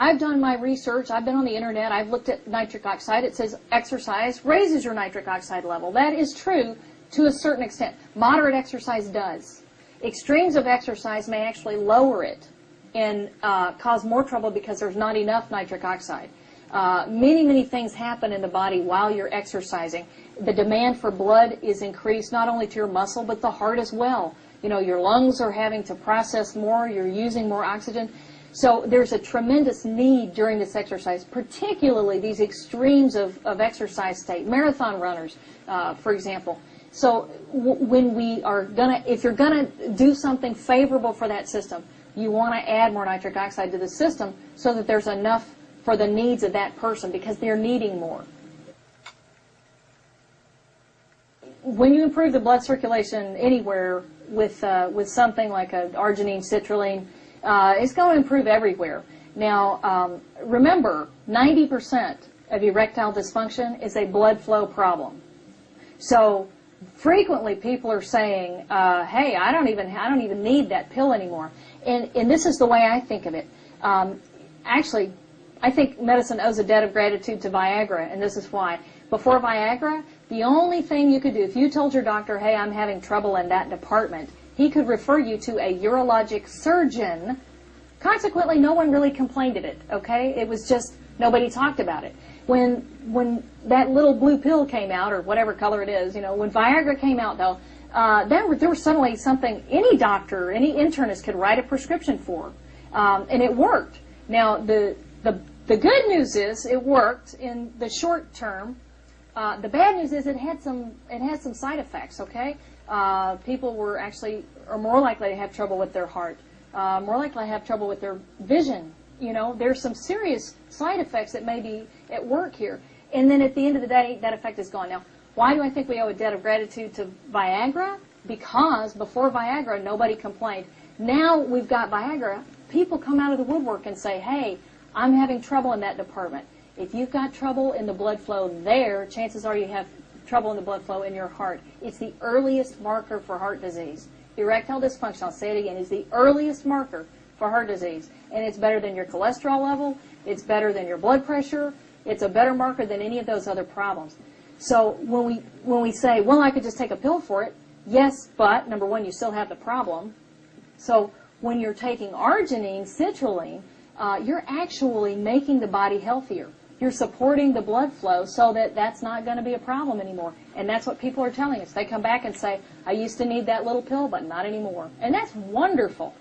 I've done my research. I've been on the internet. I've looked at nitric oxide. It says exercise raises your nitric oxide level. That is true to a certain extent. Moderate exercise does. Extremes of exercise may actually lower it and cause more trouble because there's not enough nitric oxide. Many things happen in the body while you're exercising. The demand for blood is increased not only to your muscle but the heart as well. You know, your lungs are having to process more. You're using more oxygen. So there's a tremendous need during this exercise, particularly these extremes of exercise state. Marathon runners, for example. So when we are if you're gonna do something favorable for that system, you want to add more nitric oxide to the system so that there's enough for the needs of that person because they're needing more. When you improve the blood circulation anywhere with something like an arginine citrulline, it's going to improve everywhere. Now, remember, 90% of erectile dysfunction is a blood flow problem. So frequently people are saying, hey, I don't even need that pill anymore. And this is the way I think of it. Actually, I think medicine owes a debt of gratitude to Viagra, and this is why. Before Viagra, the only thing you could do, if you told your doctor, hey, I'm having trouble in that department, he could refer you to a urologic surgeon. Consequently, no one really complained of it, okay? It was just, nobody talked about it. When that little blue pill came out, or whatever color it is, you know, when Viagra came out, though, there was suddenly something any doctor, any internist could write a prescription for, and it worked. Now, the good news is it worked in the short term. The bad news is it had some side effects, okay? People are more likely to have trouble with their heart, more likely to have trouble with their vision. You know, there's some serious side effects that may be at work here. And then at the end of the day, that effect is gone. Now, why do I think we owe a debt of gratitude to Viagra? Because before Viagra, nobody complained. Now we've got Viagra, people come out of the woodwork and say, hey, I'm having trouble in that department. If you've got trouble in the blood flow there, chances are you have trouble in the blood flow in your heart. It's the earliest marker for heart disease. Erectile dysfunction, I'll say it again, is the earliest marker for heart disease. And it's better than your cholesterol level. It's better than your blood pressure. It's a better marker than any of those other problems. So when we say, well, I could just take a pill for it, yes, but number one, you still have the problem. So when you're taking arginine, citrulline, you're actually making the body healthier. You're supporting the blood flow so that that's not going to be a problem anymore. And that's what people are telling us. They come back and say, I used to need that little pill, but not anymore. And that's wonderful.